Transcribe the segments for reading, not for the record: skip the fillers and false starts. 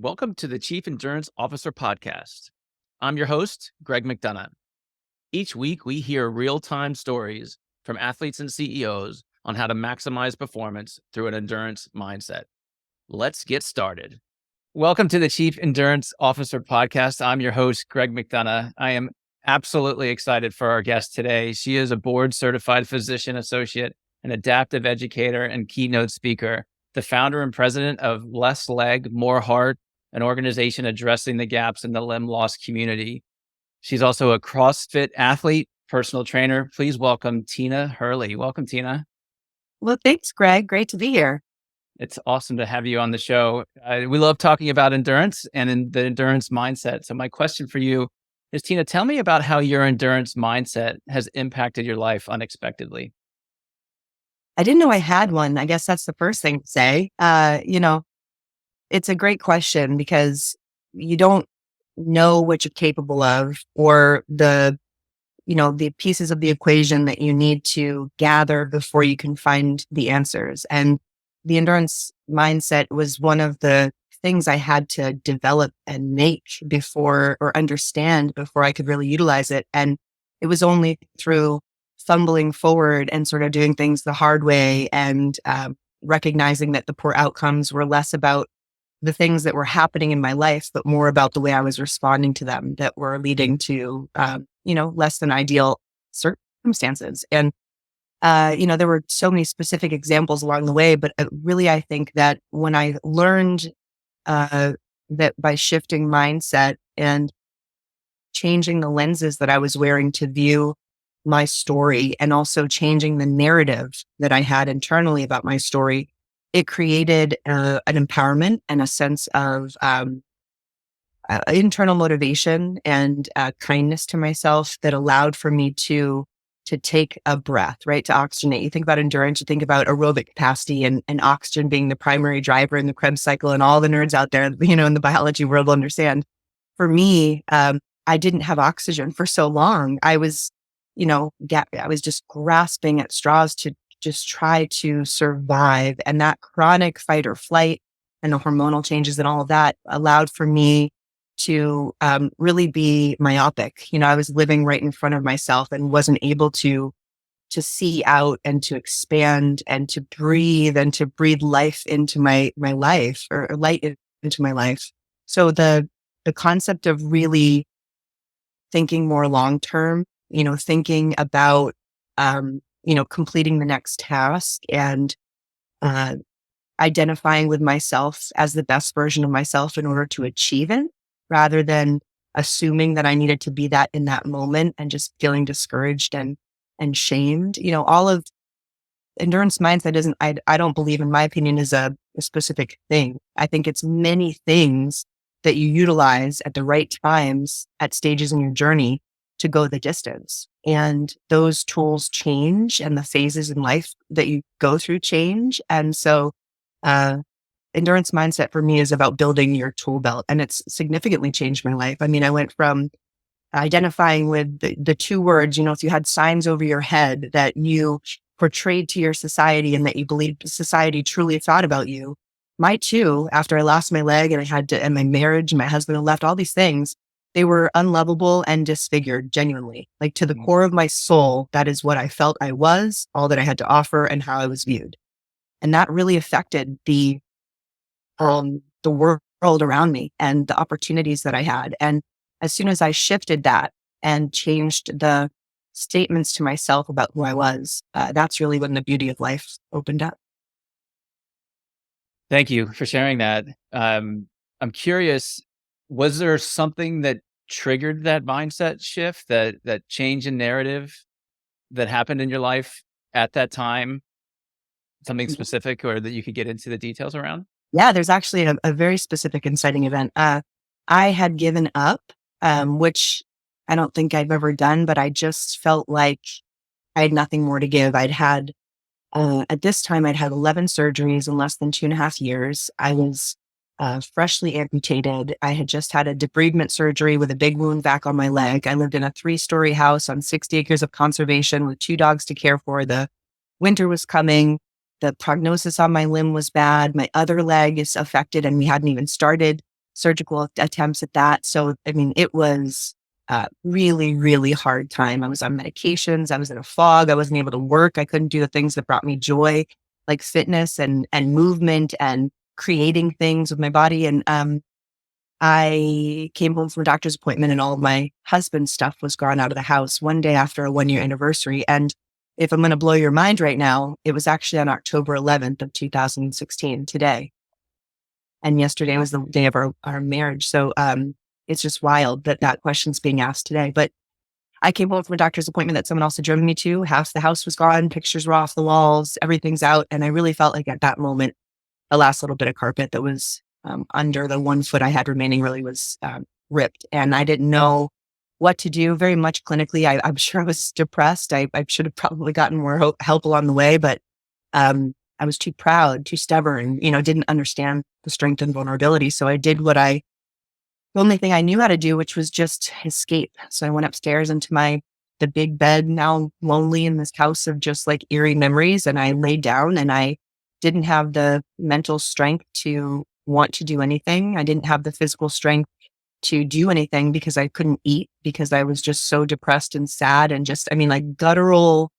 Welcome to the Chief Endurance Officer Podcast. I'm your host, Greg McDonough. Each week, we hear real-time stories from athletes and CEOs on how to maximize performance through an endurance mindset. Let's get started. Welcome to the Chief Endurance Officer Podcast. I'm your host, Greg McDonough. I am absolutely excited for our guest today. She is a board-certified physician associate, an adaptive educator, and keynote speaker, the founder and president of Less Leg, More Heart, an organization addressing the gaps in the limb loss community. She's also a CrossFit athlete, personal trainer. Please welcome Tina Hurley. Welcome, Tina. Well, thanks, Greg. Great to be here. It's awesome to have you on the show. We love talking about endurance and in the endurance mindset. So my question for you is, Tina, tell me about how your endurance mindset has impacted your life unexpectedly. I didn't know I had one. I guess that's the first thing to say. It's a great question because you don't know what you're capable of or the pieces of the equation that you need to gather before you can find the answers. And the endurance mindset was one of the things I had to develop and make before or understand before I could really utilize it. And it was only through fumbling forward and sort of doing things the hard way and recognizing that the poor outcomes were less about the things that were happening in my life, but more about the way I was responding to them that were leading to, less than ideal circumstances. And, there were so many specific examples along the way, but really, I think that when I learned that by shifting mindset and changing the lenses that I was wearing to view my story and also changing the narrative that I had internally about my story, it created an empowerment and a sense of internal motivation and kindness to myself that allowed for me to take a breath, right? To oxygenate. You think about endurance, you think about aerobic capacity and oxygen being the primary driver in the Krebs cycle, and all the nerds out there, in the biology world will understand. For me, I didn't have oxygen for so long. I was, I was just grasping at straws to just try to survive. And that chronic fight or flight and the hormonal changes and all of that allowed for me to really be myopic. I was living right in front of myself and wasn't able to see out and to expand and to breathe life into my life or light into my life. So the concept of really thinking more long term, thinking about completing the next task and identifying with myself as the best version of myself in order to achieve it, rather than assuming that I needed to be that in that moment and just feeling discouraged and shamed. All of endurance mindset I don't believe, in my opinion, is a specific thing. I think it's many things that you utilize at the right times at stages in your journey to go the distance. And those tools change and the phases in life that you go through change. And so, endurance mindset for me is about building your tool belt, and it's significantly changed my life. I mean, I went from identifying with the two words, if you had signs over your head that you portrayed to your society and that you believed society truly thought about you. My two, after I lost my leg and my marriage and my husband had left, all these things, they were unlovable and disfigured, genuinely. Like to the core of my soul, that is what I felt I was, all that I had to offer, and how I was viewed. And that really affected the world around me and the opportunities that I had. And as soon as I shifted that and changed the statements to myself about who I was, that's really when the beauty of life opened up. Thank you for sharing that. I'm curious, was there something that triggered that mindset shift, that change in narrative that happened in your life at that time? Something specific, or that you could get into the details around? Yeah, there's actually a very specific inciting event. I had given up, which I don't think I've ever done, but I just felt like I had nothing more to give. At this time, I'd had 11 surgeries in less than 2.5 years. I was freshly amputated. I had just had a debridement surgery with a big wound back on my leg. I lived in a 3-story house on 60 acres of conservation with 2 dogs to care for. The winter was coming. The prognosis on my limb was bad. My other leg is affected and we hadn't even started surgical attempts at that. So, I mean, it was a really, really hard time. I was on medications. I was in a fog. I wasn't able to work. I couldn't do the things that brought me joy, like fitness and movement and creating things with my body. And I came home from a doctor's appointment and all of my husband's stuff was gone out of the house one day after a 1 year anniversary. And if I'm going to blow your mind right now, it was actually on October 11th of 2016 today. And yesterday was the day of our marriage. So, it's just wild that that question's being asked today. But I came home from a doctor's appointment that someone else had driven me to. Half the house was gone. Pictures were off the walls. Everything's out. And I really felt like at that moment, the last little bit of carpet that was under the 1 foot I had remaining really was ripped. And I didn't know what to do very much clinically. I'm sure I was depressed. I should have probably gotten more help along the way, but I was too proud, too stubborn, didn't understand the strength and vulnerability. So I did the only thing I knew how to do, which was just escape. So I went upstairs into the big bed, now lonely in this house of just like eerie memories. And I laid down and I didn't have the mental strength to want to do anything. I didn't have the physical strength to do anything because I couldn't eat because I was just so depressed and sad and just, I mean, like guttural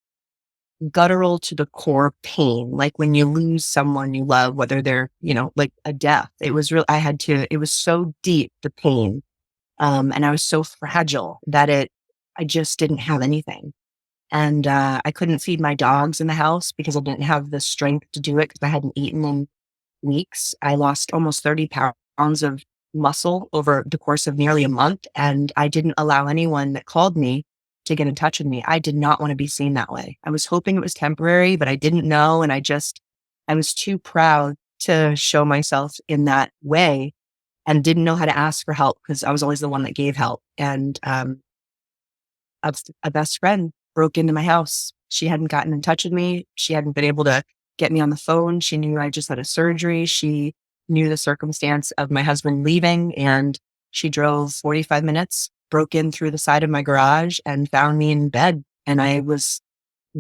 to the core pain. Like when you lose someone you love, whether they're, like a death, it was real. It was so deep, the pain. And I was so fragile that I just didn't have anything. And, I couldn't feed my dogs in the house because I didn't have the strength to do it because I hadn't eaten in weeks. I lost almost 30 pounds of muscle over the course of nearly a month. And I didn't allow anyone that called me to get in touch with me. I did not want to be seen that way. I was hoping it was temporary, but I didn't know. And I was too proud to show myself in that way and didn't know how to ask for help because I was always the one that gave help. And a best friend broke into my house. She hadn't gotten in touch with me. She hadn't been able to get me on the phone. She knew I just had a surgery. She knew the circumstance of my husband leaving, and she drove 45 minutes, broke in through the side of my garage and found me in bed. And I was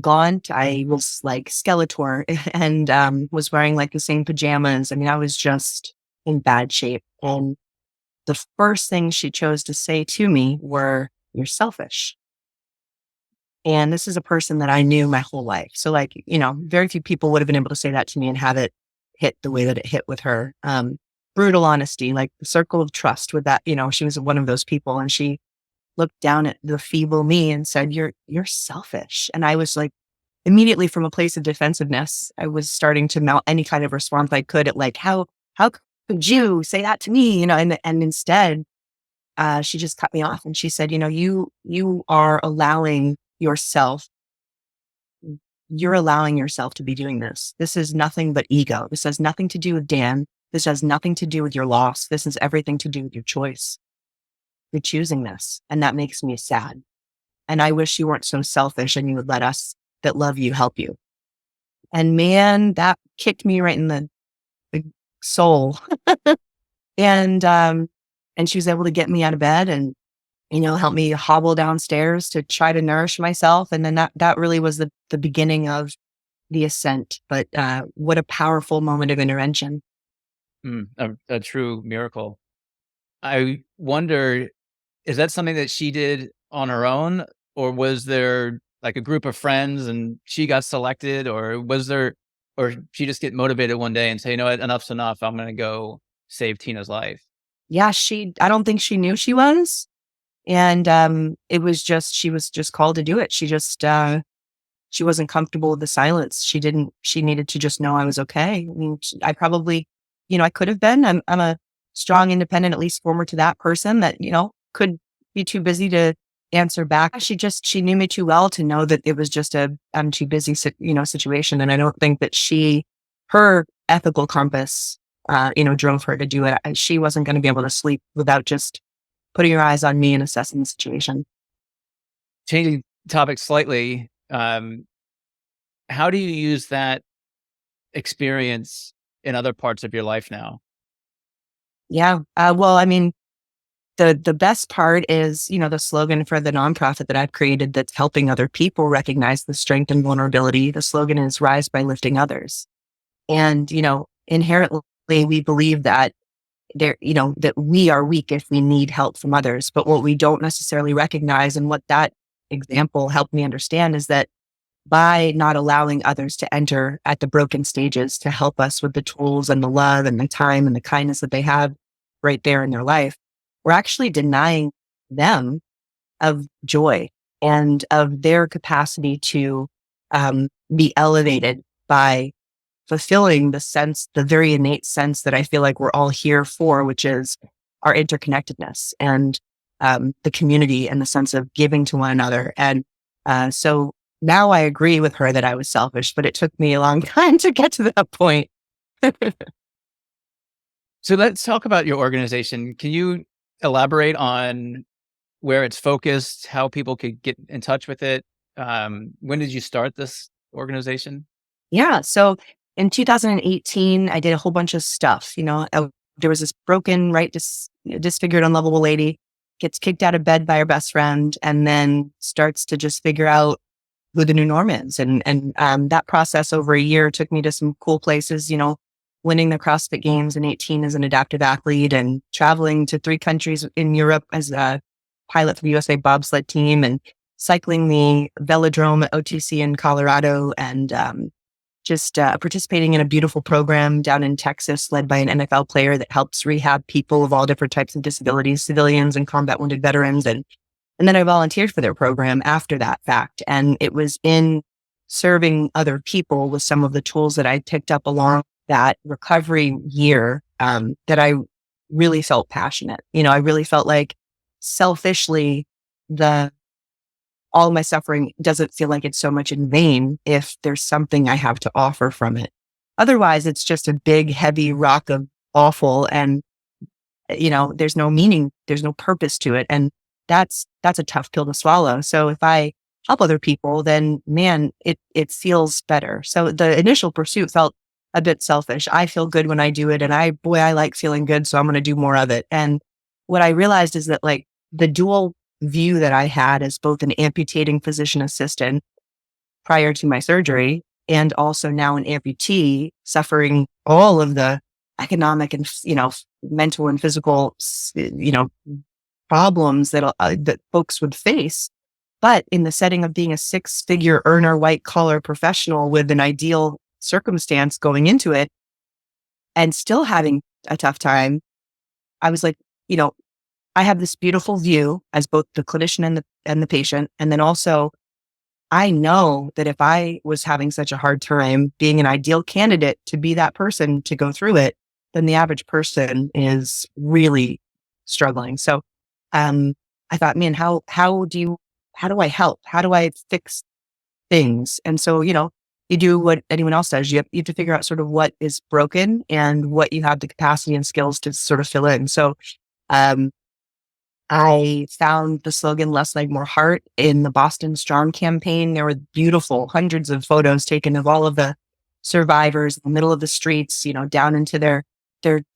gaunt. I was like Skeletor and was wearing like the same pajamas. I mean, I was just in bad shape. And the first thing she chose to say to me were, "You're selfish." And this is a person that I knew my whole life. So like, very few people would have been able to say that to me and have it hit the way that it hit with her. Brutal honesty, like the circle of trust with that, she was one of those people. And she looked down at the feeble me and said, you're selfish. And I was like, immediately from a place of defensiveness, I was starting to mount any kind of response I could at like, how could you say that to me? And instead, she just cut me off and she said, you are allowing yourself, you're allowing yourself to be doing this. This is nothing but ego. This has nothing to do with Dan. This has nothing to do with your loss. This has everything to do with your choice. You're choosing this. And that makes me sad. And I wish you weren't so selfish and you would let us that love you help you. And man, that kicked me right in the soul. And she was able to get me out of bed and help me hobble downstairs to try to nourish myself. And then that really was the beginning of the ascent. But what a powerful moment of intervention. A true miracle. I wonder, is that something that she did on her own, or was there like a group of friends and she got selected, or she just get motivated one day and say, what, enough's enough. I'm going to go save Tina's life. Yeah, I don't think she knew she was. And it was just, she was just called to do it. She just, she wasn't comfortable with the silence. She needed to just know I was okay. I mean, I probably, I could have been. I'm a strong, independent, at least former to that person that, could be too busy to answer back. She knew me too well to know that it was just I'm too busy, situation. And I don't think that her ethical compass, drove her to do it. She wasn't going to be able to sleep without just putting your eyes on me and assessing the situation. Changing topic slightly, how do you use that experience in other parts of your life now? Yeah. Well, I mean, the best part is, the slogan for the nonprofit that I've created that's helping other people recognize the strength and vulnerability. The slogan is "Rise by Lifting Others." And, inherently we believe that that we are weak if we need help from others. But what we don't necessarily recognize, and what that example helped me understand, is that by not allowing others to enter at the broken stages to help us with the tools and the love and the time and the kindness that they have right there in their life, we're actually denying them of joy and of their capacity to be elevated by fulfilling the very innate sense that I feel like we're all here for, which is our interconnectedness and the community and the sense of giving to one another. And so now I agree with her that I was selfish, but it took me a long time to get to that point. So let's talk about your organization. Can you elaborate on where it's focused, how people could get in touch with it? When did you start this organization? Yeah. So in 2018, I did a whole bunch of stuff. There was this broken, right, disfigured, unlovable lady gets kicked out of bed by her best friend, and then starts to just figure out who the new norm is. And that process over a year took me to some cool places, winning the CrossFit games in 18 as an adaptive athlete, and traveling to 3 countries in Europe as a pilot for the USA bobsled team, and cycling the velodrome at OTC in Colorado, and just participating in a beautiful program down in Texas led by an NFL player that helps rehab people of all different types of disabilities, civilians and combat wounded veterans. And then I volunteered for their program after that fact. And it was in serving other people with some of the tools that I picked up along that recovery year that I really felt passionate. I really felt like selfishly, all my suffering doesn't feel like it's so much in vain if there's something I have to offer from it. Otherwise, it's just a big, heavy rock of awful, and there's no meaning, there's no purpose to it. And that's a tough pill to swallow. So if I help other people, then man, it feels better. So the initial pursuit felt a bit selfish. I feel good when I do it, and I like feeling good, so I'm going to do more of it. And what I realized is that, like, the dual view that I had as both an amputating physician assistant prior to my surgery, and also now an amputee suffering all of the economic and mental and physical problems that folks would face, but in the setting of being a 6-figure earner, white collar professional with an ideal circumstance going into it, and still having a tough time, I was like, I have this beautiful view as both the clinician and the patient. And then also, I know that if I was having such a hard time, being an ideal candidate to be that person to go through it, then the average person is really struggling. So I thought, man, how do I help? How do I fix things? And so, you do what anyone else does. You have to figure out sort of what is broken and what you have the capacity and skills to sort of fill in. So I found the slogan "Less Leg, More Heart" in the Boston Strong campaign. There were beautiful hundreds of photos taken of all of the survivors in the middle of the streets, down into their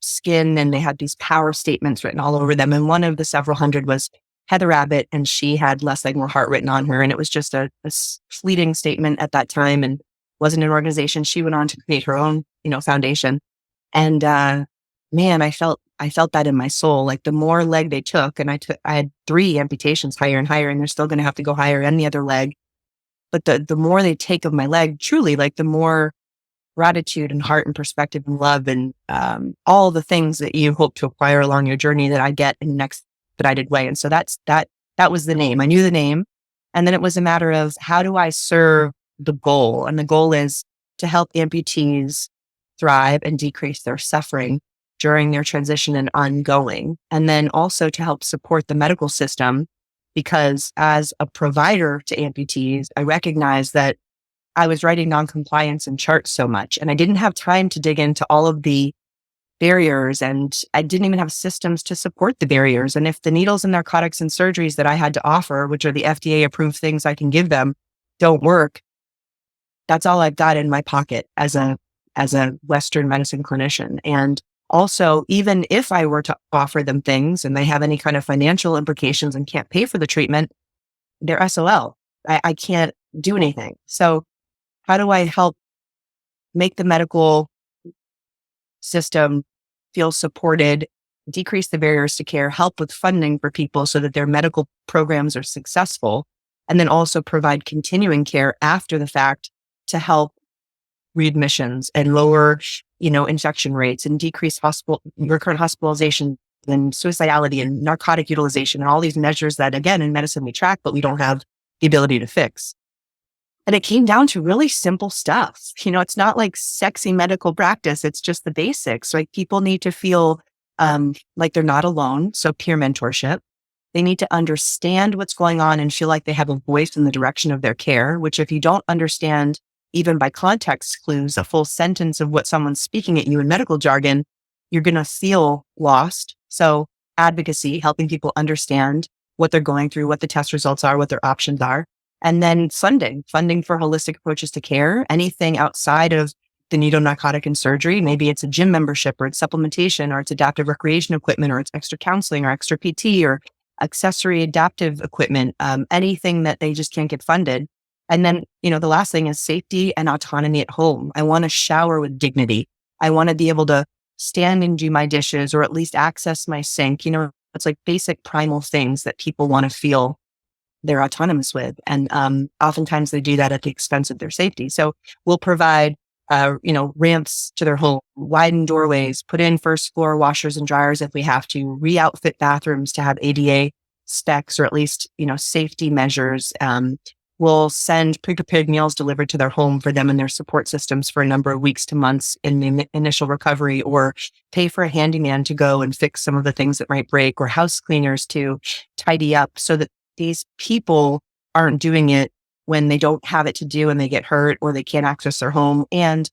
skin. And they had these power statements written all over them. And one of the several hundred was Heather Abbott, and she had "Less Leg, More Heart" written on her. And it was just a fleeting statement at that time, and wasn't an organization. She went on to create her own, foundation. And man, I felt that in my soul. Like, the more leg they took, and I had 3 amputations, higher and higher, and they're still going to have to go higher on the other leg. But the more they take of my leg, truly, like, the more gratitude and heart and perspective and love and all the things that you hope to acquire along your journey that I get in the next expedited way. And so that was the name. I knew the name. And then it was a matter of, how do I serve the goal? And the goal is to help amputees thrive and decrease their suffering during their transition and ongoing. And then also to help support the medical system, because as a provider to amputees, I recognized that I was writing noncompliance and charts so much, and I didn't have time to dig into all of the barriers, and I didn't even have systems to support the barriers. And if the needles and narcotics and surgeries that I had to offer, which are the FDA approved things I can give them, don't work, that's all I've got in my pocket as a Western medicine clinician. And also, even if I were to offer them things and they have any kind of financial implications and can't pay for the treatment, they're SOL. I can't do anything. So how do I help make the medical system feel supported decrease the barriers to care, help with funding for people so that their medical programs are successful, and then also provide continuing care after the fact to help readmissions and lower, infection rates and decrease recurrent hospitalization and suicidality and narcotic utilization and all these measures that, again, in medicine we track, but we don't have the ability to fix. And it came down to really simple stuff. It's not like sexy medical practice. It's just the basics. Like people need to feel like they're not alone. So peer mentorship. They need to understand what's going on and feel like they have a voice in the direction of their care, which if you don't understand, even by context clues, a full sentence of what someone's speaking at you in medical jargon, you're going to feel lost. So advocacy, helping people understand what they're going through, what the test results are, what their options are. And then funding for holistic approaches to care, anything outside of the needle, narcotic, and surgery. Maybe it's a gym membership or it's supplementation or it's adaptive recreation equipment or it's extra counseling or extra PT or accessory adaptive equipment, anything that they just can't get funded. And then, the last thing is safety and autonomy at home. I want to shower with dignity. I want to be able to stand and do my dishes or at least access my sink. It's like basic primal things that people want to feel they're autonomous with. And oftentimes they do that at the expense of their safety. So we'll provide, ramps to their home, widen doorways, put in first floor washers and dryers if we have to, re-outfit bathrooms to have ADA specs or at least, safety measures. We'll send pre-prepared meals delivered to their home for them and their support systems for a number of weeks to months in the initial recovery, or pay for a handyman to go and fix some of the things that might break, or house cleaners to tidy up so that these people aren't doing it when they don't have it to do and they get hurt or they can't access their home, and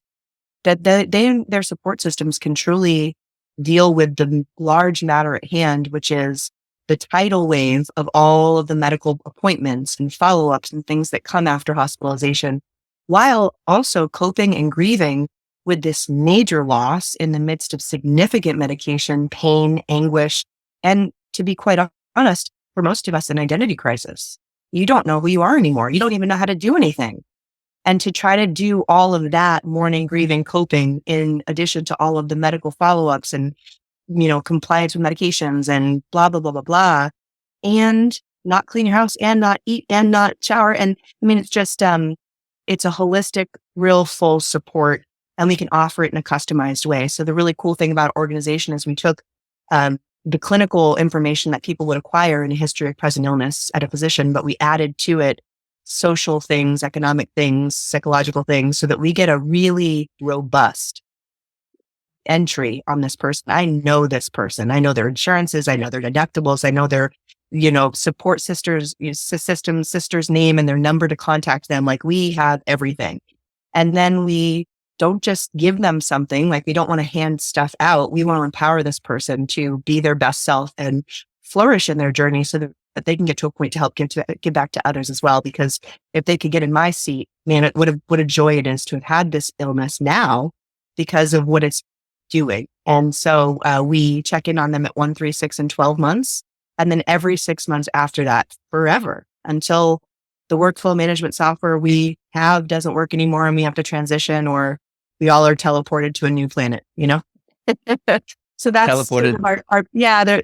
that they and their support systems can truly deal with the large matter at hand, which is the tidal wave of all of the medical appointments and follow-ups and things that come after hospitalization, while also coping and grieving with this major loss in the midst of significant medication, pain, anguish, and to be quite honest, for most of us, an identity crisis. You don't know who you are anymore. You don't even know how to do anything. And to try to do all of that mourning, grieving, coping, in addition to all of the medical follow-ups and compliance with medications and blah, blah, blah, blah, blah, and not clean your house and not eat and not shower. And it's just, it's a holistic, real full support, and we can offer it in a customized way. So the really cool thing about our organization is we took the clinical information that people would acquire in a history of present illness at a physician, but we added to it social things, economic things, psychological things, so that we get a really robust entry on this person. I know this person. I know their insurances. I know their deductibles. I know their, support systems, sister's name and their number to contact them. Like, we have everything. And then we don't just give them something. Like, we don't want to hand stuff out. We want to empower this person to be their best self and flourish in their journey so that they can get to a point to help give back to others as well. Because if they could get in my seat, man, what a joy it is to have had this illness now because of what it's doing. And so we check in on them at 1, 3, 6, and 12 months. And then every 6 months after that, forever, until the workflow management software we have doesn't work anymore and we have to transition, or we all are teleported to a new planet, So that's Teleported.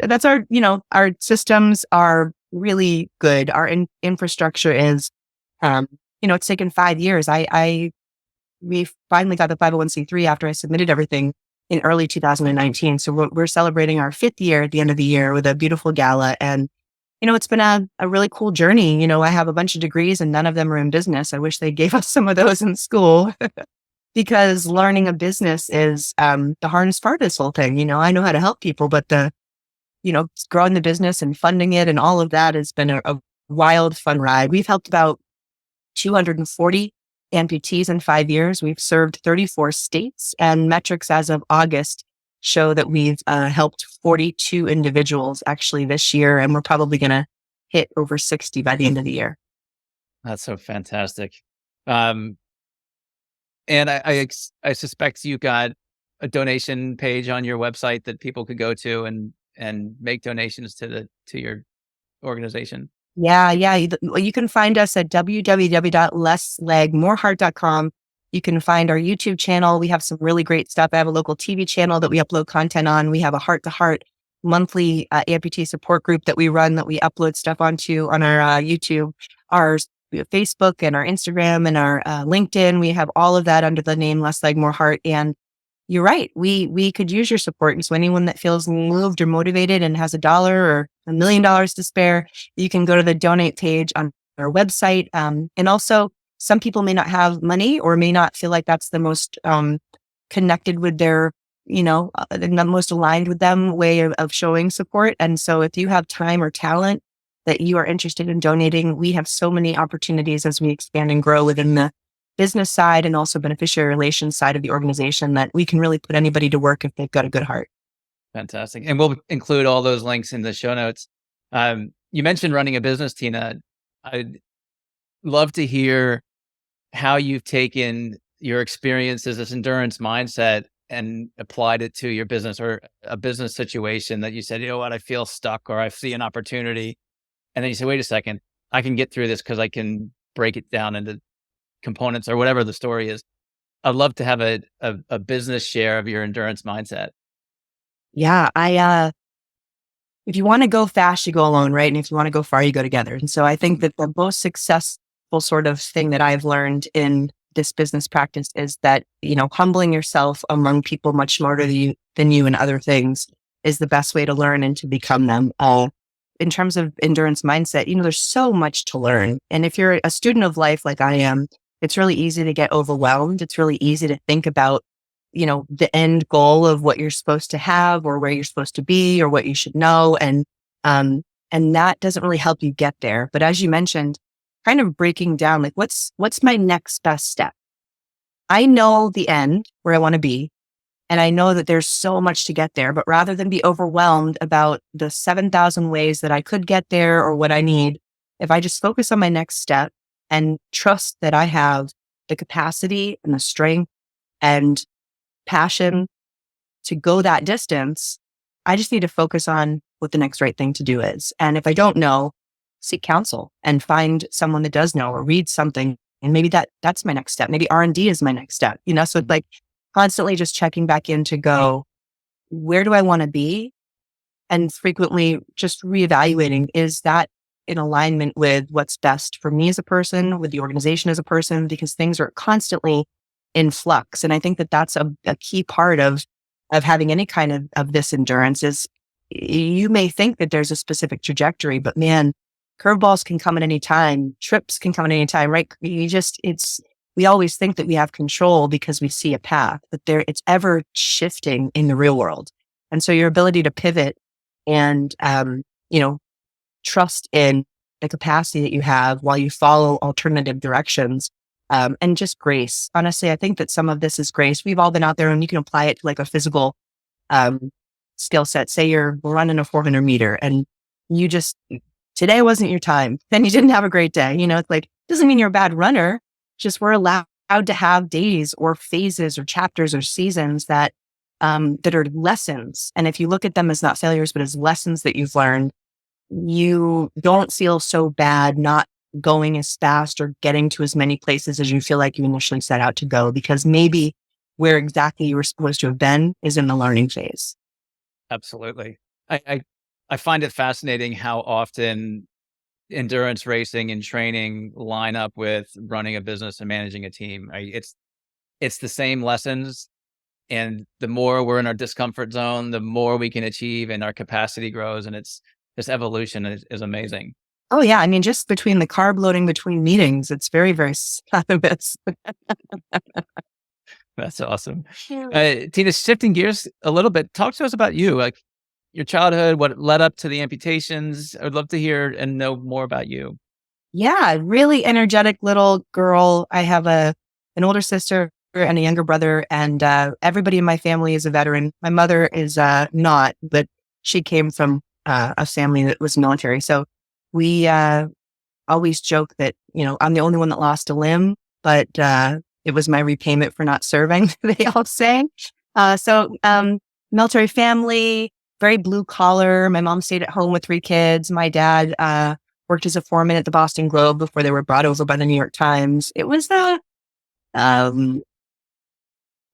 that's our, our systems are really good. Our infrastructure is, it's taken 5 years. We finally got the 501c3 after I submitted everything in early 2019. So we're celebrating our 5th year at the end of the year with a beautiful gala. And, it's been a really cool journey. I have a bunch of degrees and none of them are in business. I wish they gave us some of those in school because learning a business is the hardest part of this whole thing. I know how to help people, but growing the business and funding it and all of that has been a wild, fun ride. We've helped about 240 amputees in 5 years. We've served 34 states, and metrics as of August show that we've helped 42 individuals actually this year, and we're probably going to hit over 60 by the end of the year. That's so fantastic. And I suspect you got a donation page on your website that people could go to and make donations to your organization. Yeah. You can find us at www.lesslegmoreheart.com. You can find our YouTube channel. We have some really great stuff. I have a local TV channel that we upload content on. We have a heart-to-heart monthly amputee support group that we run, that we upload stuff onto on our YouTube, our Facebook and our Instagram and our LinkedIn. We have all of that under the name Less Leg, More Heart. And you're right. We could use your support. And so anyone that feels moved or motivated and has $1 or $1,000,000 to spare, you can go to the donate page on our website. And also, some people may not have money or may not feel like that's the most connected with their, the most aligned with them way of showing support. And so if you have time or talent that you are interested in donating, we have so many opportunities as we expand and grow within the business side and also beneficiary relations side of the organization, that we can really put anybody to work if they've got a good heart. Fantastic. And we'll include all those links in the show notes. You mentioned running a business, Tina. I'd love to hear how you've taken your experiences, this endurance mindset, and applied it to your business or a business situation that you said, you know what, I feel stuck or I see an opportunity. And then you say, wait a second, I can get through this because I can break it down into components or whatever the story is. I'd love to have a business share of your endurance mindset. Yeah, if you want to go fast, you go alone, right? And if you want to go far, you go together. And so I think that the most successful sort of thing that I've learned in this business practice is that, humbling yourself among people much smarter than you in other things is the best way to learn and to become them. In terms of endurance mindset, there's so much to learn. And if you're a student of life like I am, it's really easy to get overwhelmed. It's really easy to think about, the end goal of what you're supposed to have or where you're supposed to be or what you should know. And that doesn't really help you get there. But as you mentioned, kind of breaking down, like, what's my next best step? I know the end where I want to be, and I know that there's so much to get there, but rather than be overwhelmed about the 7,000 ways that I could get there or what I need, if I just focus on my next step and trust that I have the capacity and the strength and passion to go that distance, I just need to focus on what the next right thing to do is. And if I don't know, seek counsel and find someone that does know, or read something. And maybe that's my next step. Maybe R&D is my next step, so it's like constantly just checking back in to go, where do I want to be? And frequently just reevaluating, is that in alignment with what's best for me as a person, with the organization as a person, because things are constantly in flux. And I think that that's a key part of having any kind of this endurance is, you may think that there's a specific trajectory, but man, curveballs can come at any time. Trips can come at any time, right? We always think that we have control because we see a path, but it's ever shifting in the real world. And so your ability to pivot and, trust in the capacity that you have while you follow alternative directions, and just grace. Honestly, I think that some of this is grace. We've all been out there and you can apply it to like a physical, skill set. Say you're running a 400 meter and today wasn't your time. Then you didn't have a great day. It's like, doesn't mean you're a bad runner. Just we're allowed to have days or phases or chapters or seasons that are lessons. And if you look at them as not failures, but as lessons that you've learned, you don't feel so bad not going as fast or getting to as many places as you feel like you initially set out to go, because maybe where exactly you were supposed to have been is in the learning phase. Absolutely. I find it fascinating how often endurance racing and training line up with running a business and managing a team. It's the same lessons, and the more we're in our discomfort zone, the more we can achieve, and our capacity grows. And it's this evolution is amazing. Oh yeah. I mean, just between the carb loading between meetings, it's very, very synonymous. That's awesome. Yeah. Tina, shifting gears a little bit, talk to us about you, like your childhood, what led up to the amputations. I'd love to hear and know more about you. Yeah, really energetic little girl. I have an older sister and a younger brother, and everybody in my family is a veteran. My mother is not, but she came from a family that was military. So we always joke that, I'm the only one that lost a limb, but it was my repayment for not serving, they all say. Military family, very blue collar. My mom stayed at home with 3 kids. My dad worked as a foreman at the Boston Globe before they were brought over by the New York Times. It was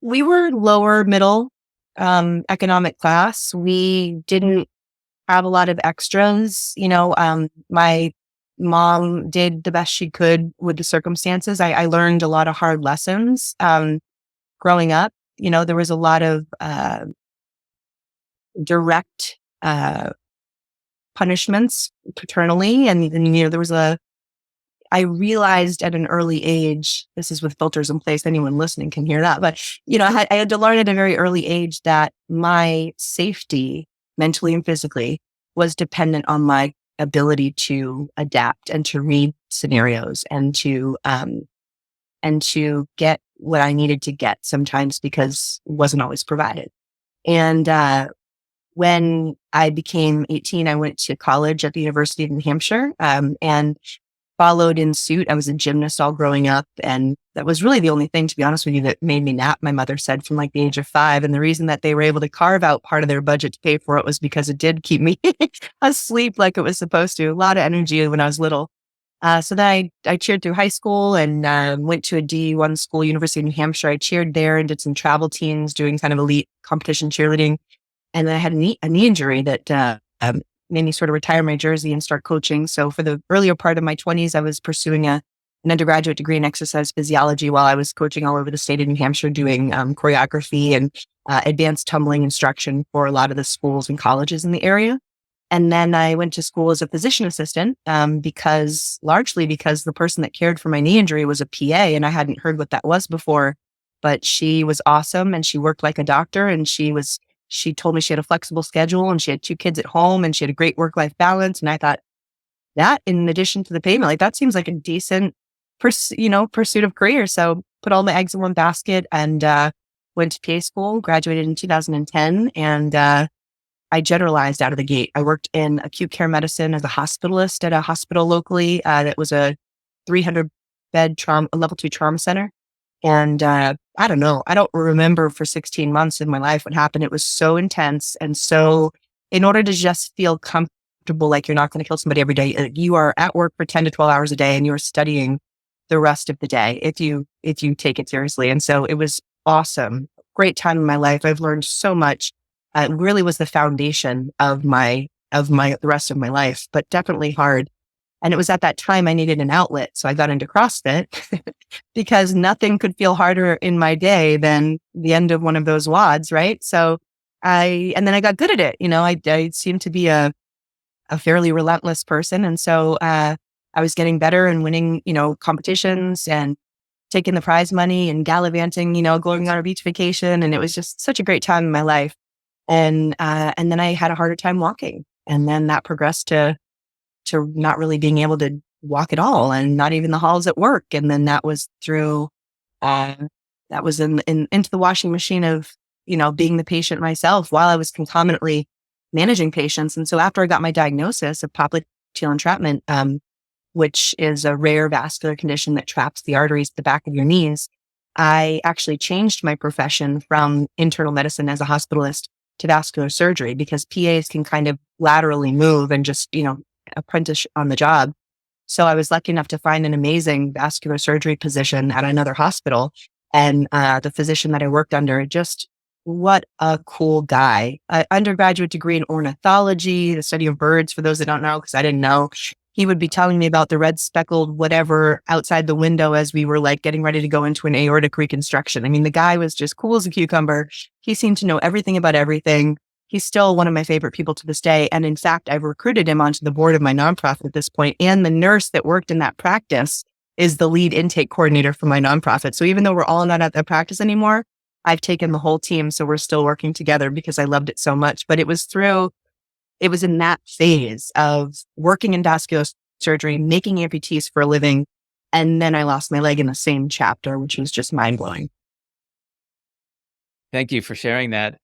we were lower middle economic class. We didn't have a lot of extras. My mom did the best she could with the circumstances. I learned a lot of hard lessons growing up. There was a lot of direct punishments paternally. And there was I realized at an early age, this is with filters in place, anyone listening can hear that, but, I had to learn at a very early age that my safety, mentally and physically, was dependent on my ability to adapt and to read scenarios and to get what I needed to get sometimes because it wasn't always provided. And, when I became 18, I went to college at the University of New Hampshire, and followed in suit. I was a gymnast all growing up. And that was really the only thing, to be honest with you, that made me nap, my mother said, from like the age of 5. And the reason that they were able to carve out part of their budget to pay for it was because it did keep me asleep like it was supposed to. A lot of energy when I was little. So then I cheered through high school and went to a D1 school, University of New Hampshire. I cheered there and did some travel teams doing kind of elite competition cheerleading. And then I had a knee injury that made me sort of retire my jersey and start coaching. So for the earlier part of my 20s, I was pursuing an undergraduate degree in exercise physiology while I was coaching all over the state of New Hampshire, doing choreography and advanced tumbling instruction for a lot of the schools and colleges in the area. And then I went to school as a physician assistant largely because the person that cared for my knee injury was a PA, and I hadn't heard what that was before. But she was awesome, and she worked like a doctor, and she told me she had a flexible schedule and she had 2 kids at home and she had a great work-life balance. And I thought that, in addition to the payment, like that seems like a decent, pursuit of career. So put all my eggs in one basket and went to PA school, graduated in 2010. And I generalized out of the gate. I worked in acute care medicine as a hospitalist at a hospital locally that was a 300-bed level 2 trauma center. And I don't know. I don't remember for 16 months in my life what happened. It was so intense. And so in order to just feel comfortable, like you're not going to kill somebody every day, you are at work for 10 to 12 hours a day and you're studying the rest of the day if you take it seriously. And so it was awesome. Great time in my life. I've learned so much. It really was the foundation of the rest of my life, but definitely hard. And it was at that time I needed an outlet. So I got into CrossFit because nothing could feel harder in my day than the end of one of those WODs, right? So and then I got good at it. I seemed to be a fairly relentless person. And so I was getting better and winning, competitions and taking the prize money and gallivanting, going on a beach vacation. And it was just such a great time in my life. And then I had a harder time walking. And then that progressed to not really being able to walk at all and not even the halls at work. And then that was through, that was into the washing machine of, being the patient myself while I was concomitantly managing patients. And so after I got my diagnosis of popliteal entrapment, which is a rare vascular condition that traps the arteries at the back of your knees, I actually changed my profession from internal medicine as a hospitalist to vascular surgery because PAs can kind of laterally move and just, apprentice on the job. So I was lucky enough to find an amazing vascular surgery position at another hospital. And the physician that I worked under, just what a cool guy. Undergraduate degree in ornithology, the study of birds, for those that don't know, because I didn't know. He would be telling me about the red speckled whatever outside the window as we were like getting ready to go into an aortic reconstruction. I mean, the guy was just cool as a cucumber. He seemed to know everything about everything. He's still one of my favorite people to this day. And in fact, I've recruited him onto the board of my nonprofit at this point. And the nurse that worked in that practice is the lead intake coordinator for my nonprofit. So even though we're all not at that practice anymore, I've taken the whole team. So we're still working together because I loved it so much. But it was in that phase of working in vascular surgery, making amputees for a living. And then I lost my leg in the same chapter, which was just mind blowing. Thank you for sharing that.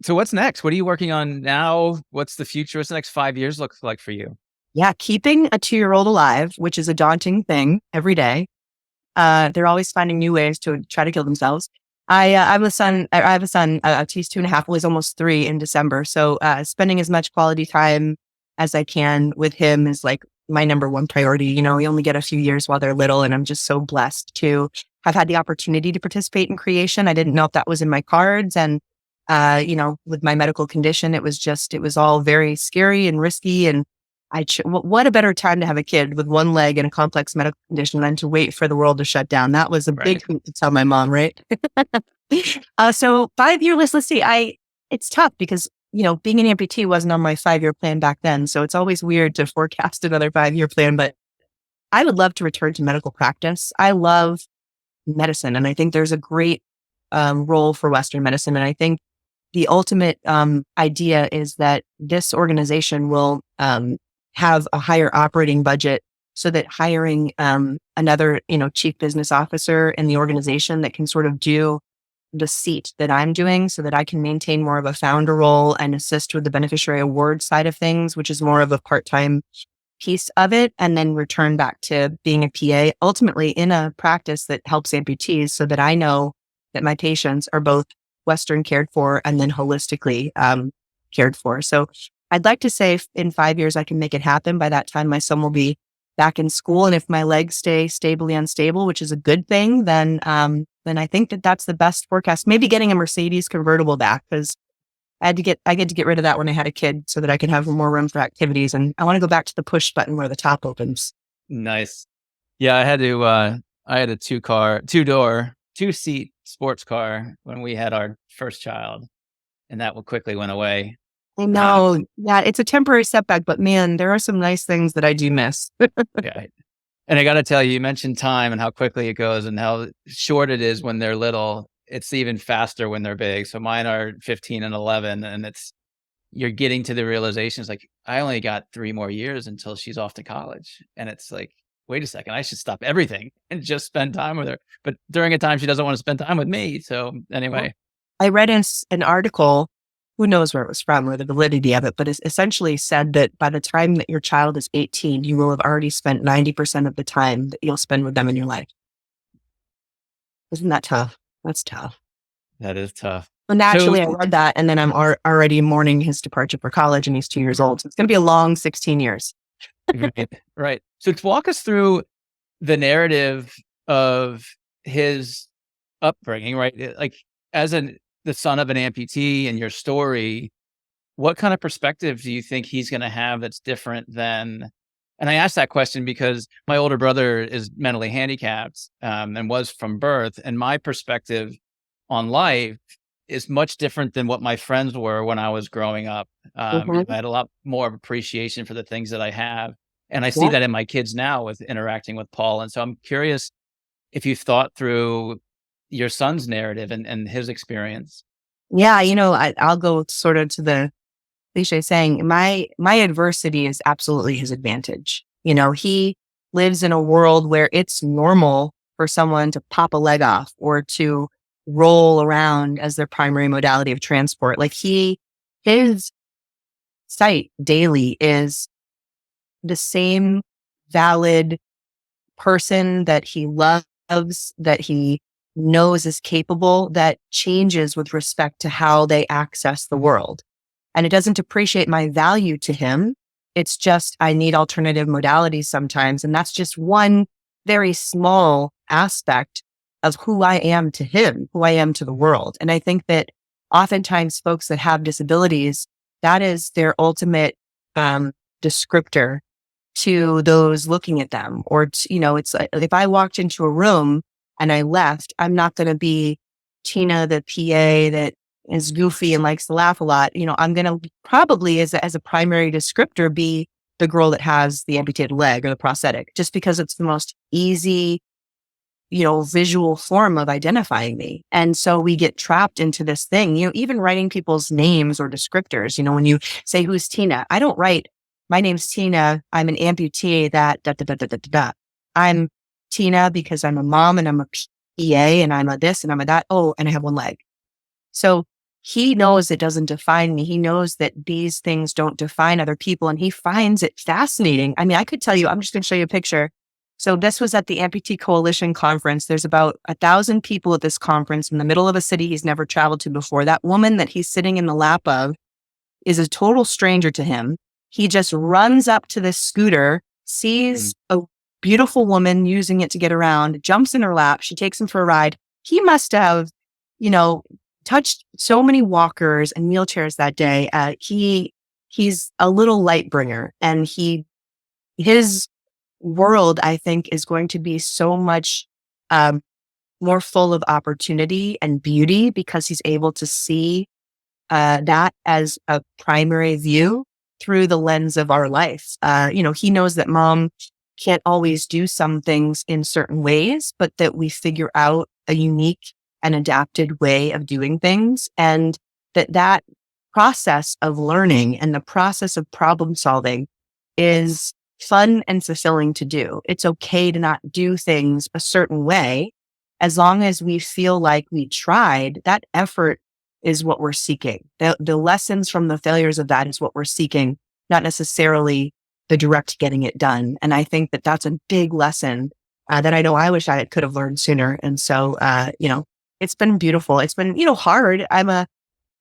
So what's next? What are you working on now? What's the future? What's the next 5 years look like for you? Yeah, keeping a 2-year-old alive, which is a daunting thing every day. They're always finding new ways to try to kill themselves. I have a son, he's 2.5, well, he's almost 3 in December. So spending as much quality time as I can with him is like my number one priority. We only get a few years while they're little, and I'm just so blessed to have had the opportunity to participate in creation. I didn't know if that was in my cards. And With my medical condition, it was all very scary and risky. And what a better time to have a kid with one leg and a complex medical condition than to wait for the world to shut down. That was a big thing to tell my mom, right? So 5-year list, let's see, it's tough because, being an amputee wasn't on my 5-year plan back then. So it's always weird to forecast another 5-year plan, but I would love to return to medical practice. I love medicine. And I think there's a great role for Western medicine. And I think the ultimate idea is that this organization will have a higher operating budget so that hiring another, chief business officer in the organization that can sort of do the seat that I'm doing so that I can maintain more of a founder role and assist with the beneficiary award side of things, which is more of a part-time piece of it, and then return back to being a PA, ultimately in a practice that helps amputees so that I know that my patients are both Western cared for and then holistically cared for. So I'd like to say in 5 years, I can make it happen. By that time, my son will be back in school. And if my legs stay stably unstable, which is a good thing, then I think that that's the best forecast. Maybe getting a Mercedes convertible back, because I get to get rid of that when I had a kid so that I can have more room for activities. And I want to go back to the push button where the top opens. Nice. Yeah, I had a two-seat sports car when we had our first child, and that quickly went away. I know. Yeah, it's a temporary setback, but man, there are some nice things that I do miss. Yeah. And I got to tell you, you mentioned time and how quickly it goes and how short it is when they're little. It's even faster when they're big. So mine are 15 and 11, and you're getting to the realization, it's like, I only got 3 more years until she's off to college. And it's like, wait a second, I should stop everything and just spend time with her. But during a time she doesn't want to spend time with me. So anyway. I read an article, who knows where it was from or the validity of it, but it essentially said that by the time that your child is 18, you will have already spent 90% of the time that you'll spend with them in your life. Isn't that tough? That's tough. That is tough. Well, naturally, I read that, and then I'm already mourning his departure for college, and he's 2 years old. So it's going to be a long 16 years. Right. So walk us through the narrative of his upbringing, right? Like, as the son of an amputee in your story, what kind of perspective do you think he's going to have that's different than? And I asked that question because my older brother is mentally handicapped and was from birth, and my perspective on life is much different than what my friends were when I was growing up. I had a lot more appreciation for the things that I have. And I see that in my kids now with interacting with Paul. And so I'm curious if you've thought through your son's narrative and his experience. Yeah, I'll go sort of to the cliche saying, my adversity is absolutely his advantage. He lives in a world where it's normal for someone to pop a leg off or to roll around as their primary modality of transport. Like his sight daily is the same valid person that he loves, that he knows is capable, that changes with respect to how they access the world. And it doesn't appreciate my value to him. It's just, I need alternative modalities sometimes. And that's just one very small aspect of who I am to him, who I am to the world. And I think that oftentimes folks that have disabilities, that is their ultimate descriptor to those looking at them. Or, it's like, if I walked into a room and I left, I'm not going to be Tina, the PA that is goofy and likes to laugh a lot. I'm going to probably, as a primary descriptor, be the girl that has the amputated leg or the prosthetic, just because it's the most easy, visual form of identifying me. And so we get trapped into this thing, even writing people's names or descriptors. When you say, who's Tina? I don't write, my name's Tina. I'm an amputee that, da, da, da, da, da, da, da. I'm Tina because I'm a mom and I'm a PA and I'm a this and I'm a that. Oh, and I have one leg. So he knows it doesn't define me. He knows that these things don't define other people, and he finds it fascinating. I mean, I could tell you, I'm just going to show you a picture. So this was at the Amputee Coalition conference. There's about 1,000 people at this conference in the middle of a city he's never traveled to before. That woman that he's sitting in the lap of is a total stranger to him. He just runs up to this scooter, sees a beautiful woman using it to get around, jumps in her lap. She takes him for a ride. He must have, touched so many walkers and wheelchairs that day. He's a little light bringer, and his world, I think, is going to be so much um, more full of opportunity and beauty because he's able to see that as a primary view through the lens of our life. He knows that mom can't always do some things in certain ways, but that we figure out a unique and adapted way of doing things. And that process of learning and the process of problem solving is fun and fulfilling to do. It's okay to not do things a certain way. As long as we feel like we tried, that effort is what we're seeking. The lessons from the failures of that is what we're seeking, not necessarily the direct getting it done. And I think that that's a big lesson that I know I wish I could have learned sooner. And so, it's been beautiful. It's been, hard. I'm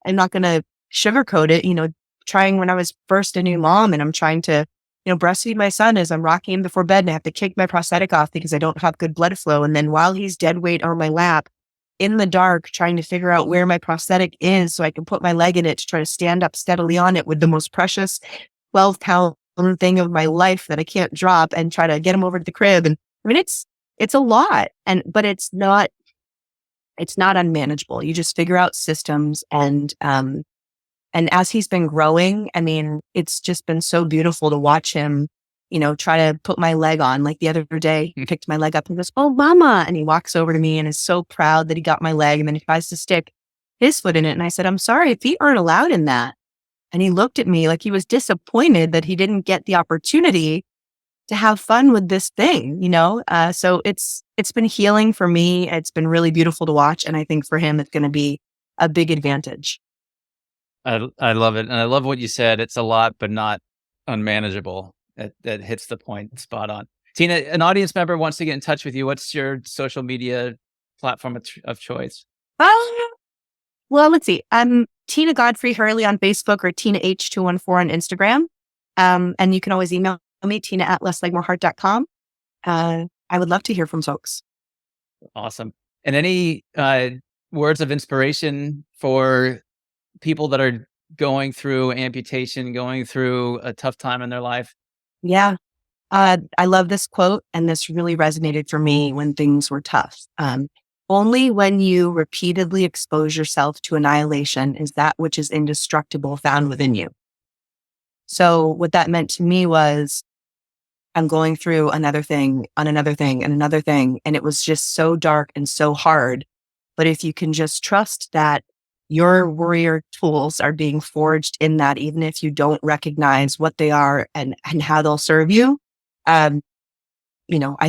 not going to sugarcoat it, trying when I was first a new mom and I'm trying to, breastfeed my son as I'm rocking him before bed and I have to kick my prosthetic off because I don't have good blood flow. And then while he's dead weight on my lap in the dark, trying to figure out where my prosthetic is so I can put my leg in it to try to stand up steadily on it with the most precious 12-pound thing of my life that I can't drop and try to get him over to the crib. And I mean, it's a lot but it's not unmanageable. You just figure out systems and as he's been growing, I mean, it's just been so beautiful to watch him, try to put my leg on. Like the other day, he picked my leg up and goes, "Oh, mama." And he walks over to me and is so proud that he got my leg. And then he tries to stick his foot in it. And I said, "I'm sorry, feet aren't allowed in that." And he looked at me like he was disappointed that he didn't get the opportunity to have fun with this thing, So it's been healing for me. It's been really beautiful to watch. And I think for him, it's going to be a big advantage. I love it. And I love what you said. It's a lot, but not unmanageable. That hits the point spot on. Tina, an audience member wants to get in touch with you. What's your social media platform of choice? Well, let's see. I'm Tina Godfrey Hurley on Facebook or Tina H214 on Instagram. And you can always email me, tina@leslegmoreheart.com. I would love to hear from folks. Awesome. And any words of inspiration for people that are going through amputation, going through a tough time in their life? Yeah. I love this quote, and this really resonated for me when things were tough. Only when you repeatedly expose yourself to annihilation is that which is indestructible found within you. So what that meant to me was I'm going through another thing on another thing and another thing. And it was just so dark and so hard. But if you can just trust that your warrior tools are being forged in that, even if you don't recognize what they are and how they'll serve you, I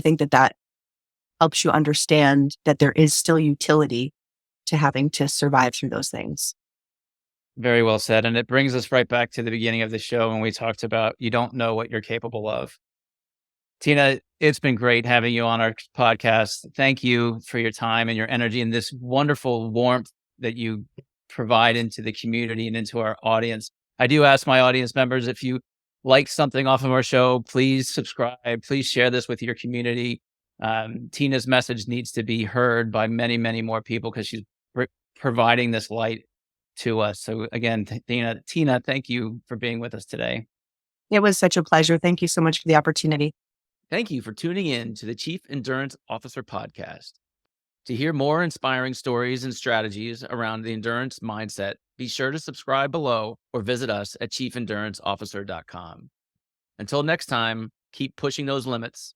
think that helps you understand that there is still utility to having to survive through those things. Very well said. And it brings us right back to the beginning of the show when we talked about you don't know what you're capable of. Tina, it's been great having you on our podcast. Thank you for your time and your energy and this wonderful warmth that you provide into the community and into our audience. I do ask my audience members, if you like something off of our show, please subscribe, please share this with your community. Tina's message needs to be heard by many, many more people because she's providing this light to us. So again, Tina, thank you for being with us today. It was such a pleasure. Thank you so much for the opportunity. Thank you for tuning in to the Chief Endurance Officer Podcast. To hear more inspiring stories and strategies around the endurance mindset, be sure to subscribe below or visit us at chiefenduranceofficer.com. Until next time, keep pushing those limits.